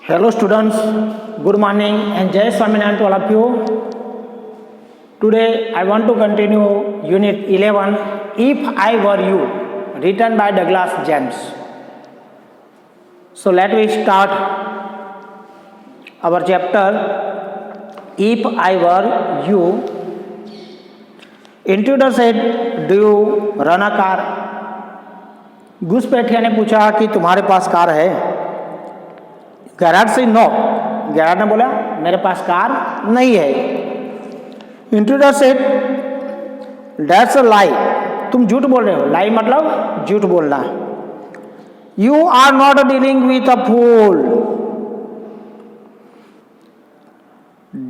Hello students, good morning and Jai Swaminarayan to all of you. Today I want to continue Unit 11, If I Were You, written by Douglas James. So let me start our chapter, If I Were You. Intruder said, do you run a car? घुसपैठिया ने पूछा कि तुम्हारे पास कार है? Garrad से no, Garrad ने बोला मेरे पास कार नहीं है. इंट्रूडर से दैट्स अ लाई, तुम झूठ बोल रहे हो. लाई मतलब झूठ बोलना. You are not dealing with a fool.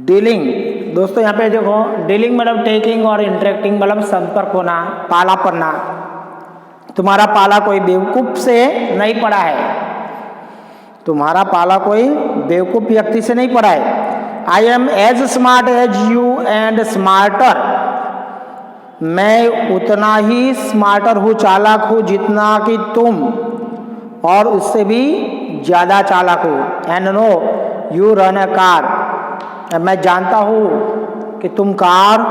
Dealing दोस्तों यहाँ पे देखो, डीलिंग मतलब टेकिंग और इंटरेक्टिंग मतलब संपर्क होना, पाला पड़ना. तुम्हारा पाला कोई बेवकूफ से नहीं पड़ा है. तुम्हारा पाला कोई बेवकूफ व्यक्ति से नहीं पड़ा है. I am as smart as you and smarter. मैं उतना ही स्मार्टर हूँ, चालाक हूँ जितना कि तुम, और उससे भी ज़्यादा चालाक हूँ. And know you run a car. मैं जानता हूँ कि तुम्हारे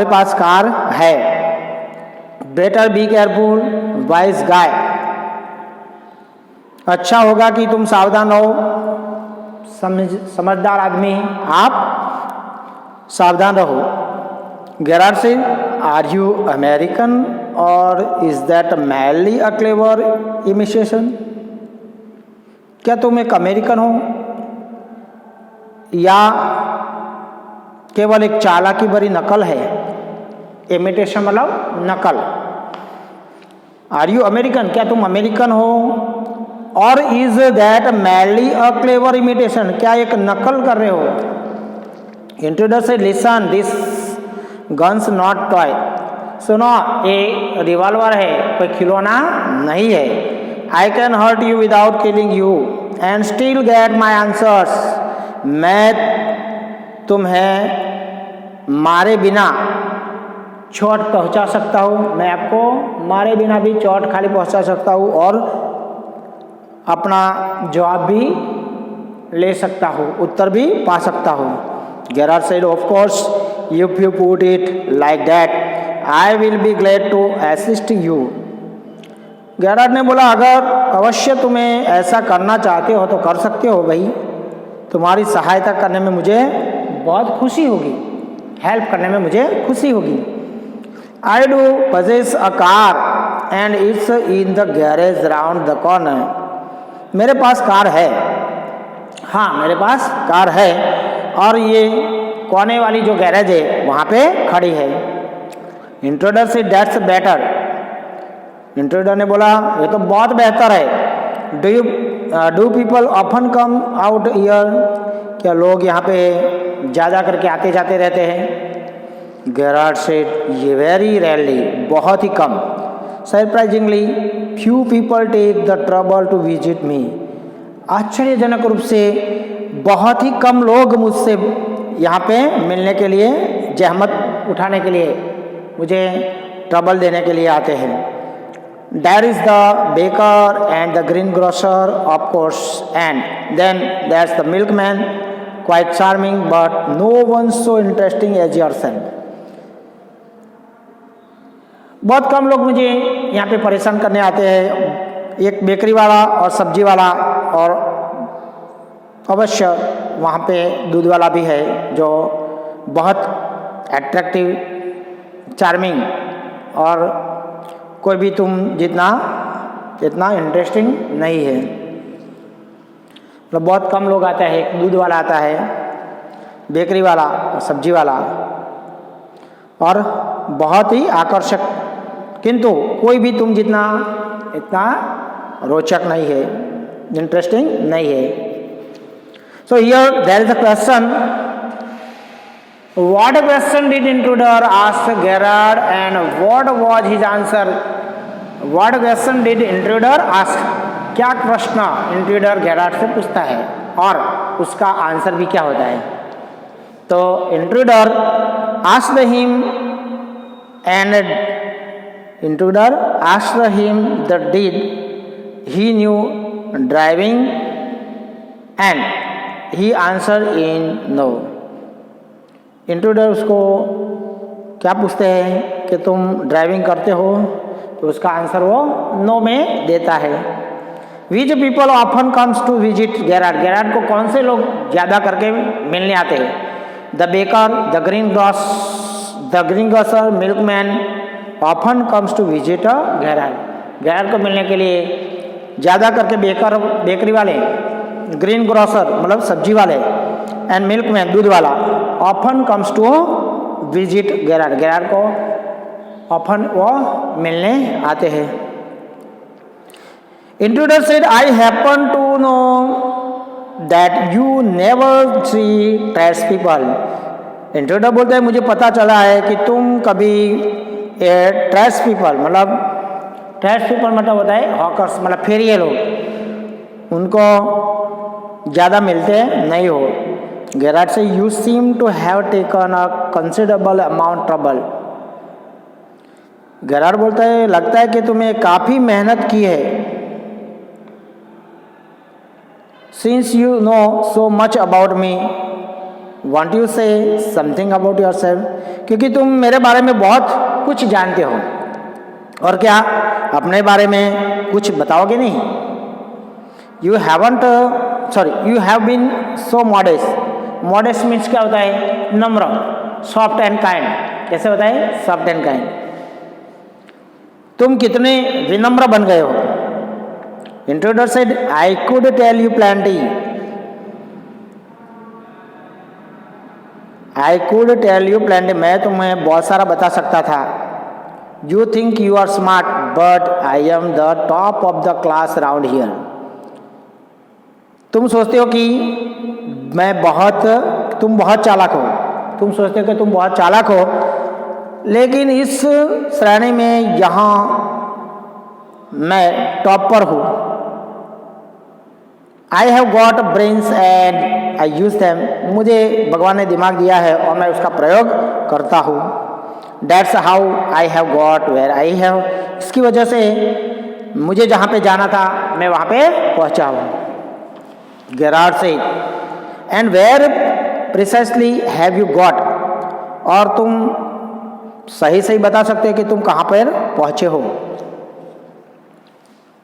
पास कार है. Better be careful wise guy. अच्छा होगा कि तुम सावधान हो. समझदार आदमी आप सावधान रहो. Gerard says are you American और is that mainly a clever imitation. क्या तुम एक अमेरिकन हो या केवल एक चालाकी भरी नकल है? इमिटेशन मतलब नकल. आर यू अमेरिकन, क्या तुम अमेरिकन हो? और is that mainly a clever imitation, क्या एक नकल कर रहे हो? Intruder says listen this gun's not toy. सुनो, ये रिवॉल्वर है, कोई खिलौना नहीं है. I can hurt you without killing you and still get my answers. मैं तुम्हें मारे बिना चोट पहुंचा सकता हूँ. मैं आपको मारे बिना भी चोट खाली पहुंचा सकता हूँ और अपना जवाब भी ले सकता हूँ, उत्तर भी पा सकता हूँ. Gerard said of course if you put it like that I will be glad to assist you. Gerard ने बोला अगर अवश्य तुम्हें ऐसा करना चाहते हो तो कर सकते हो भाई. तुम्हारी सहायता करने में मुझे बहुत खुशी होगी, हेल्प करने में मुझे खुशी होगी. I do possess a car and it's in the garage round the corner. मेरे पास कार है. हाँ, मेरे पास कार है और ये कोने वाली जो गैरेज है वहाँ पे खड़ी है. इंट्रूडर से दैट्स बेटर. इंट्रूडर ने बोला ये तो बहुत बेहतर है. Do people often come out here. क्या लोग यहाँ पे ज़्यादा करके आते जाते रहते हैं? गेरार्ड सेड ये वेरी रेयरली, बहुत ही कम. Surprisingly few people take the trouble to visit me. आश्चर्यजनक रूप से बहुत ही कम लोग मुझसे यहाँ पे मिलने के लिए, जहमत उठाने के लिए, मुझे ट्रबल देने के लिए आते हैं. There is the baker and the green grocer of course and then there is the milkman, quite charming but no one so interesting as your son. बहुत कम लोग मुझे यहाँ पे परेशान करने आते हैं. एक बेकरी वाला और सब्जी वाला, और अवश्य वहाँ पे दूध वाला भी है जो बहुत अट्रैक्टिव, चार्मिंग, और कोई भी तुम जितना इतना इंटरेस्टिंग नहीं है. मतलब बहुत कम लोग आते हैं. एक दूध वाला आता है, बेकरी वाला और सब्जी वाला, और बहुत ही आकर्षक, किंतु कोई भी तुम जितना इतना रोचक नहीं है, इंटरेस्टिंग नहीं है. So here there is a question. What question did intruder ask Gerard and what was his answer? What question did intruder ask, क्या प्रश्न इंट्रूडर गेरार्ड से पूछता है और उसका आंसर भी क्या होता है? तो intruder asked him and Intruder asked him that did he knew driving and he answer in no. Intruder उसको क्या पूछते हैं कि तुम ड्राइविंग करते हो, तो उसका आंसर वो नो में देता है। Which people often comes to visit Garrat, Garrat को कौन से लोग ज़्यादा करके मिलने आते हैं? The baker, the green grocer, milkman often comes to visit a Garrat. Garrat को मिलने के लिए ज़्यादा करके बेकर, बेकरी वाले, ग्रीन ग्रोसर मतलब सब्जी वाले, एंड मिल्कमैन दूध वाला often comes to visit Garrat, Garrat को ऑफन वो मिलने आते हैं। Intruder said I happen to know that you never see trash people. Intruder बोलते हैं मुझे पता चला है कि तुम कभी ट्रैश पीपल मतलब होता है हॉकर्स, मतलब फेरिये लोग, उनको ज़्यादा मिलते नहीं हो। गैराट से you seem to have taken a considerable amount trouble. Garrat बोलता है लगता है कि तुम्हें काफ़ी मेहनत की है। Since you know so much about me, want you से समथिंग अबाउट योर सेल्फ, क्योंकि तुम मेरे बारे में बहुत कुछ जानते हो, और क्या अपने बारे में कुछ बताओगे नहीं? You have been so modest. Modest means क्या होता है? नम्र, सॉफ्ट एंड काइंड। कैसे होता है? Soft and kind. तुम कितने विनम्र बन गए हो। Intruder said I could tell you plenty, मैं तुम्हें बहुत सारा बता सकता था। You think you are smart but I am the top of the class around here. तुम सोचते हो कि तुम बहुत चालाक हो, तुम सोचते हो कि तुम बहुत चालाक हो, लेकिन इस श्रेणी में यहाँ मैं टॉप पर हूँ। I have got brains and I use them. मुझे भगवान ने दिमाग दिया है और मैं उसका प्रयोग करता हूँ। That's how I have got where I have। इसकी वजह से मुझे जहाँ पे जाना था मैं वहाँ पे पहुँचा हूँ। Gerard says and where precisely have you got, और तुम सही बता सकते हो कि तुम कहाँ पर पहुँचे हो।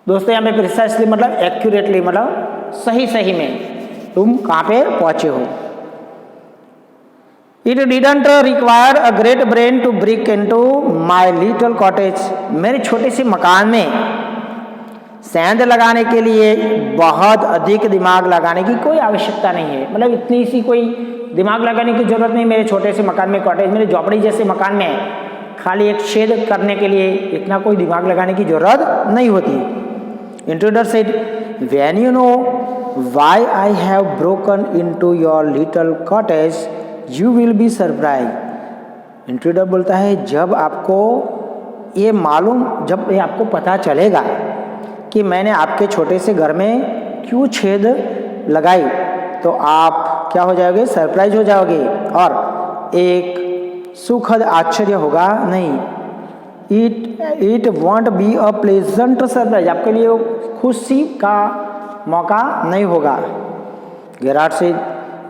दोस्तों यहाँ पे प्रिसाइसली मतलब एक्यूरेटली, मतलब सही में तुम कहाँ पे पहुँचे हो। It didn't require a great brain to break into my little cottage। मेरे छोटे से मकान में सेंध लगाने के लिए बहुत अधिक दिमाग लगाने की कोई आवश्यकता नहीं है। मतलब इतनी सी कोई दिमाग लगाने की जरूरत नहीं। मेरे छोटे से मकान में, कॉटेज, मेरे झोपड़ी जैसे मकान में खाली एक शेड करने के लिए इतना कोई दिमाग लगाने की जरूरत नहीं होती। Intruder said when you know why I have broken into your little cottage you will be surprise. Intruder बोलता है जब ये आपको पता चलेगा कि मैंने आपके छोटे से घर में क्यों छेद लगाई, तो आप क्या हो जाओगे? सरप्राइज हो जाओगे, और एक सुखद आश्चर्य होगा नहीं। It won't be a pleasant surprise. आपके लिए खुशी का मौका नहीं होगा। गैराट से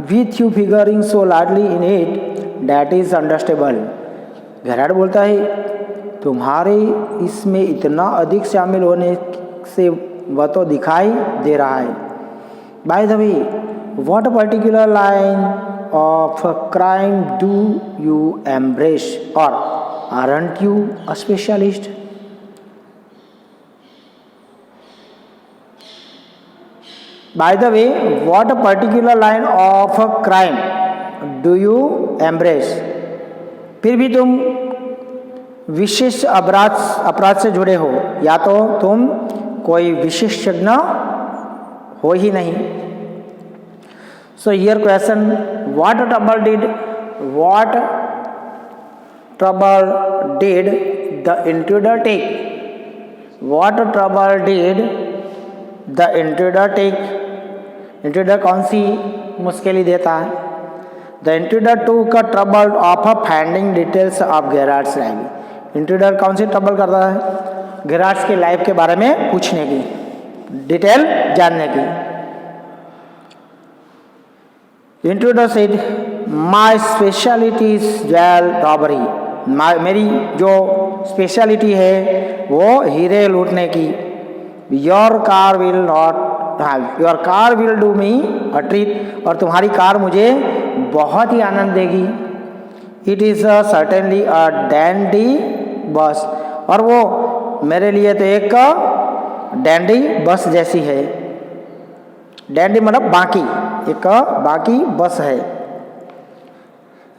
with you figuring so largely in it that is understandable. Garrat बोलता है तुम्हारे इसमें इतना अधिक शामिल होने से वह तो दिखाई दे रहा है। By the way what particular line of crime do you embrace, or aren't you a specialist? By the way what particular line of crime do you embrace? फिर भी तुम विशेष अपराध से जुड़े हो, या तो तुम कोई विशेषज्ञ हो ही नहीं। So here question what trouble did the intruder take? What trouble did the intruder take? Intruder कौन सी मुश्किल देता है? The intruder took a trouble of finding details of Garrat's life. Intruder कौन सी ट्रबल करता है? गैराट्स की लाइफ के बारे में पूछने की, डिटेल जानने की। Intruder said my speciality is jewel robbery, मेरी जो स्पेशलिटी है वो हीरे लूटने की। Your car will not your car will do me a treat, और तुम्हारी कार मुझे बहुत ही आनंद देगी। It is certainly a dandy बस, और वो मेरे लिए तो एक डैंडी बस जैसी है। डैंडी मतलब बाकी, एक बाकी बस है।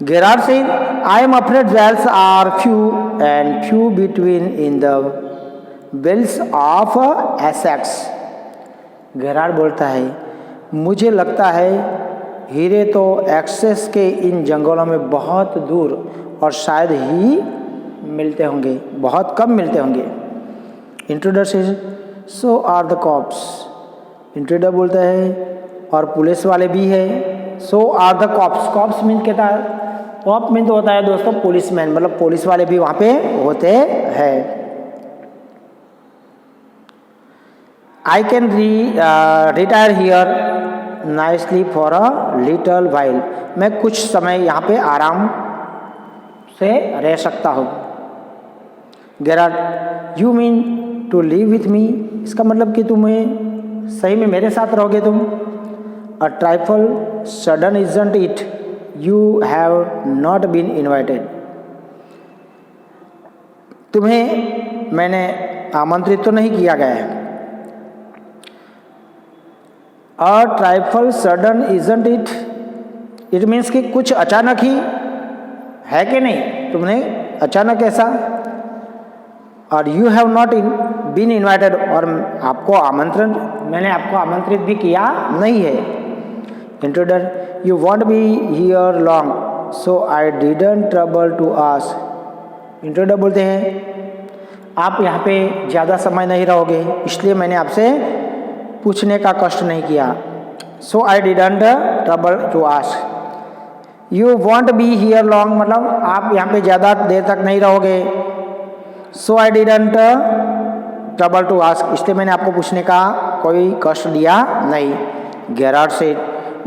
Gerard says I am afraid jewels are few and few between in the wilds of Essex. Gerard बोलता है मुझे लगता है हीरे तो एक्सेस के इन जंगलों में बहुत दूर और शायद ही मिलते होंगे, बहुत कम मिलते होंगे। इंट्रूडर से so are the cops, intruder बोलता है और पुलिस वाले भी है। So are the cops, cops mean कहता है, कॉप मीन तो होता है दोस्तों पुलिसमैन, मतलब पुलिस वाले भी वहाँ पे होते हैं। I can retire here nicely for a little while, मैं कुछ समय यहाँ पे आराम से रह सकता हूँ। Gerard you mean to live with me, इसका मतलब कि तुम्हें सही में मेरे साथ रहोगे तुम। A trifle sudden isn't it, you have not been invited, तुम्हें मैंने आमंत्रित तो नहीं किया गया है। A trifle sudden isn't it, it means कि कुछ अचानक ही है कि नहीं, तुमने अचानक ऐसा। और you have not been invited, और आपको आमंत्रण, मैंने आपको आमंत्रित भी किया नहीं है। Intruder you won't be here long so I didn't trouble to ask, intruder बोलते हैं आप यहाँ पे ज़्यादा समय नहीं रहोगे इसलिए मैंने आपसे पूछने का कष्ट नहीं किया। So I didn't trouble to ask. You won't be here long मतलब आप यहाँ पे ज़्यादा देर तक नहीं रहोगे। So I didn't trouble to ask, इसलिए मैंने आपको पूछने का कोई कष्ट दिया नहीं। Gerard said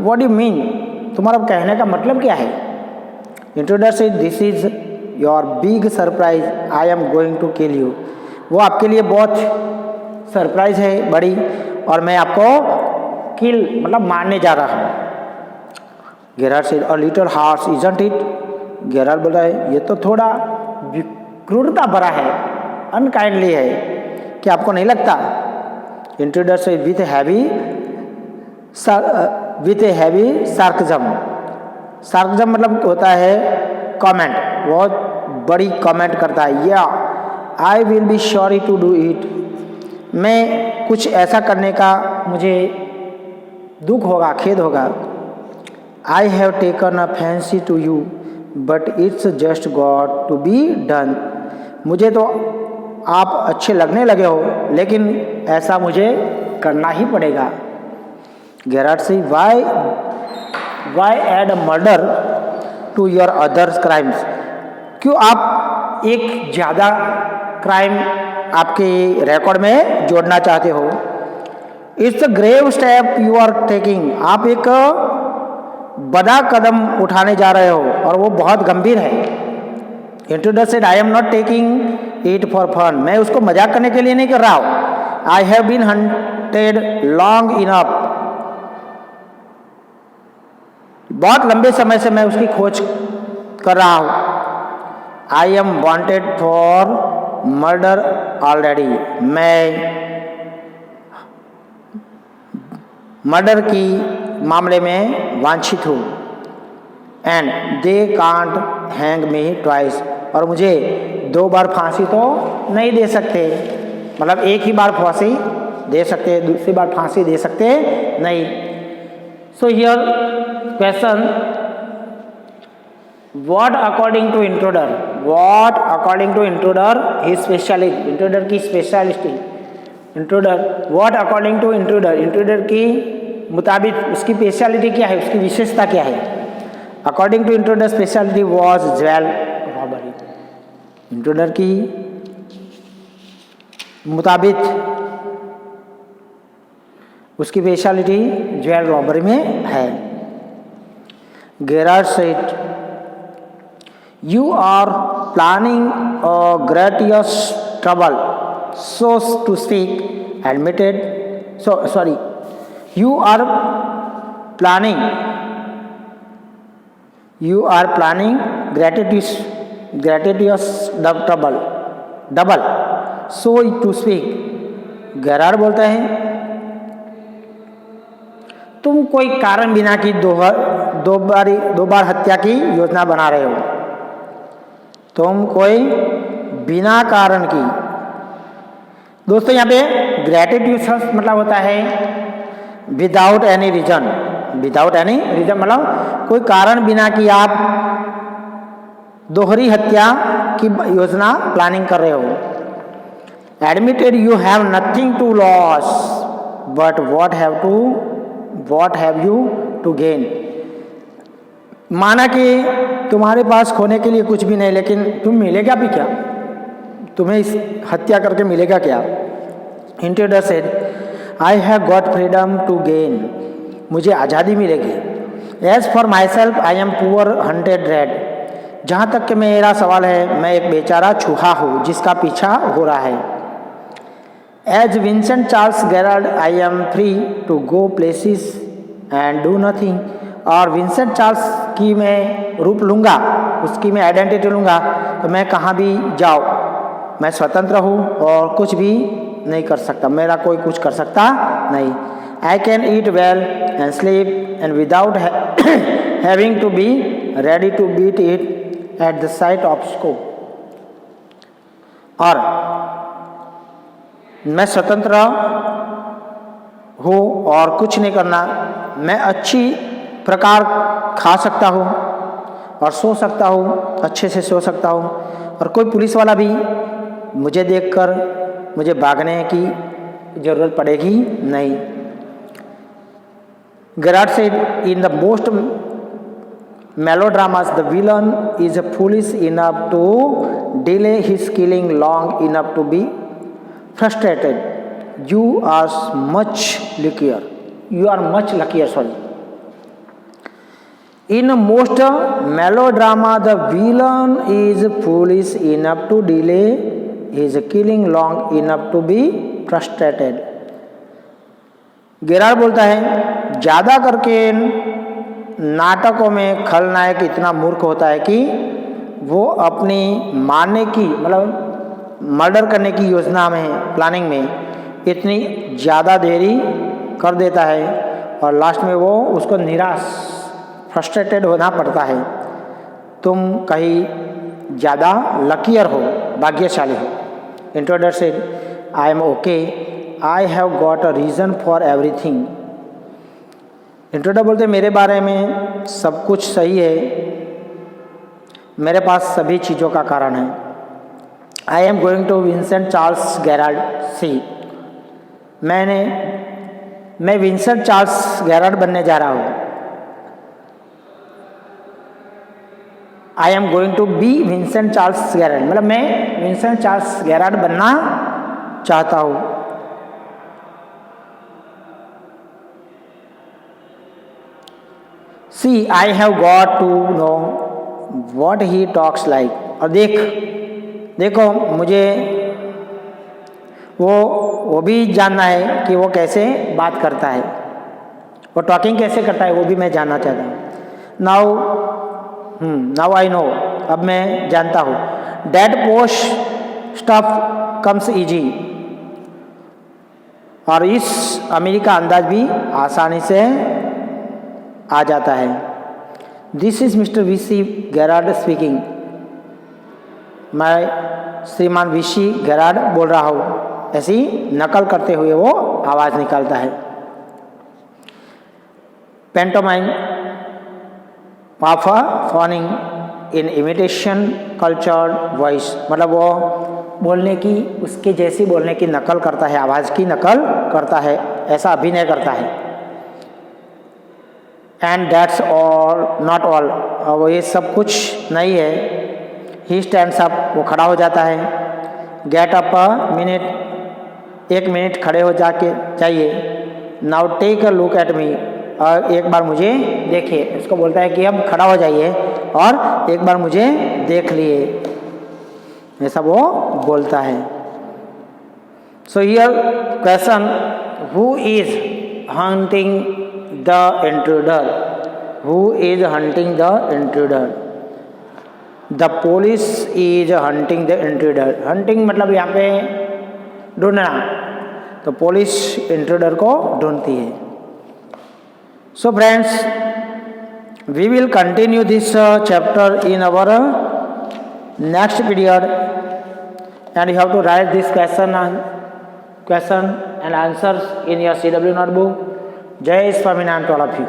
what do you mean, तुम्हारा कहने का मतलब क्या है। Intruder said this is your big surprise, I am going to kill you, वो आपके लिए बहुत सरप्राइज है बड़ी, और मैं आपको किल मतलब मारने जा रहा हूँ। Gerard said a little harsh isn't it, Gerard बोला है ये तो थोड़ा क्रूरता भरा है, अनकाइंडली है, क्या आपको नहीं लगता। इंट्रूडर सेड विथ हैवी सार्कजम, सार्कजम मतलब होता है कमेंट, बहुत बड़ी कमेंट करता है। या I will be sorry to do it, मैं कुछ ऐसा करने का मुझे दुख होगा, खेद होगा। I have taken a fancy to you but it's just got to be done, मुझे तो आप अच्छे लगने लगे हो लेकिन ऐसा मुझे करना ही पड़ेगा। Gerard says why add murder to your others crimes, क्यों आप एक ज़्यादा क्राइम आपके रिकॉर्ड में जोड़ना चाहते हो। It's a grave step you are taking, आप एक बड़ा कदम उठाने जा रहे हो और वो बहुत गंभीर है। Intruder said I am not taking it for fun, मैं उसको मजाक करने के लिए नहीं कर रहा हूँ। I have been hunted long enough, बहुत लंबे समय से मैं उसकी खोज कर रहा हूँ। I M wanted for murder already, मैं मर्डर की मामले में वांछित हूँ। And they can't hang me twice, और मुझे 2 बार फांसी तो नहीं दे सकते, मतलब एक ही बार फांसी दे सकते, दूसरी बार फांसी दे सकते नहीं। So here question what according to intruder, what according to intruder he speciality, intruder की speciality, intruder what according to intruder, intruder की मुताबिक उसकी स्पेशलिटी क्या है, उसकी विशेषता क्या है। According to intruder speciality was jewel robbery, intruder की मुताबिक उसकी स्पेशलिटी ज्वेल रॉबरी में है। Gerard said, "You are planning a gratuitous trouble, so to speak." Admitted. Sorry. You are planning. You are planning gratuitous double, so to speak. Gerard बोलता है, तुम कोई कारण बिना की दो बार हत्या की योजना बना रहे हो। तुम कोई बिना कारण की। दोस्तों यहाँ पे ग्रेटिट्यूड मतलब होता है without any reason. Without any reason मतलब कोई कारण बिना कि आप दोहरी हत्या की योजना प्लानिंग कर रहे हो। Admitted you have nothing to lose but what have you to gain. माना कि तुम्हारे पास खोने के लिए कुछ भी नहीं, लेकिन तुम मिलेगा भी क्या, तुम्हें इस हत्या करके मिलेगा क्या। Intruder said, I have got freedom to gain. मुझे आज़ादी मिलेगी। As for myself I am poor hunted rat. जहाँ तक कि मेरा सवाल है, मैं एक बेचारा चूहा हूँ जिसका पीछा हो रहा है। As Vincent Charles Gerald I am free to go places and do nothing. और विंसेंट चार्ल्स की मैं रूप लूँगा, उसकी मैं आइडेंटिटी लूँगा, तो मैं कहाँ भी जाऊँ मैं स्वतंत्र हूँ और कुछ भी नहीं कर सकता, मेरा कोई कुछ कर सकता नहीं। I can eat well and sleep and without having to be ready to beat it at the sight of scope. और मैं स्वतंत्र हूँ और कुछ नहीं करना, मैं अच्छी प्रकार खा सकता हूँ और सो सकता हूँ, अच्छे से सो सकता हूँ, और कोई पुलिस वाला भी मुझे देखकर मुझे भागने की ज़रूरत पड़ेगी नहीं। Gerard said, in the most melodramas, the villain is foolish enough to delay his killing long enough to be frustrated. You are much luckier. In most melodrama, the villain is foolish enough to delay his killing long enough to be frustrated. Gerard बोलता है, ज़्यादा करके नाटकों में खलनायक इतना मूर्ख होता है कि वो अपनी मारने की मतलब मर्डर करने की योजना में, प्लानिंग में इतनी ज़्यादा देरी कर देता है और लास्ट में वो उसको निराश, फ्रस्ट्रेटेड होना पड़ता है। तुम कहीं ज़्यादा लकीयर हो, भाग्यशाली हो। इंट्रोडर से, I M okay, I have got a reason for everything. Intruder बोलते मेरे बारे में सब कुछ सही है, मेरे पास सभी चीज़ों का कारण है। I am going to Vincent Charles Gerald see. मैं विंसेंट चार्ल्स गेराल्ड बनने जा रहा हूँ। I am going to be Vincent Charles Gerald मतलब मैं विंसेंट चार्ल्स गेराल्ड बनना चाहता हूँ। See, I have got to know what he talks like. और देखो मुझे वो भी जानना है कि वो कैसे बात करता है, वो टॉकिंग कैसे करता है, वो भी मैं जानना चाहता हूँ। नाउ आई नो, अब मैं जानता हूँ। That post stuff comes easy. और इस अमेरिका अंदाज भी आसानी से आ जाता है। This is mister VC Gerard speaking. मैं श्रीमान वीसी गेरार्ड बोल रहा हूँ। ऐसी नकल करते हुए वो आवाज़ निकालता है। पेंटोमाइन पाफा फॉनिंग इन इमिटेशन कल्चर्ड वॉइस मतलब वो बोलने की, उसके जैसी बोलने की नकल करता है, आवाज़ की नकल करता है, ऐसा अभिनय करता है। And that's all not all, वो ये सब कुछ नहीं है। ही स्टैंड्स अप, वो खड़ा हो जाता है। Get up a minute, 1 minute खड़े हो जाके चाहिए। Now take a look at me, और एक बार मुझे देखिए। इसको बोलता है कि अब खड़ा हो जाइए और एक बार मुझे देख लिए, ऐसा वो बोलता है। So here question, who is hunting the intruder? Who is hunting the intruder? The police is hunting the intruder. Hunting मतलब यहाँ पे ढूंढना, तो पुलिस इंट्रूडर को ढूंढती है। So friends, we will continue this chapter in our next period and you have to write this question and answers in your CW notebook. Jai Swaminarayan to all of you.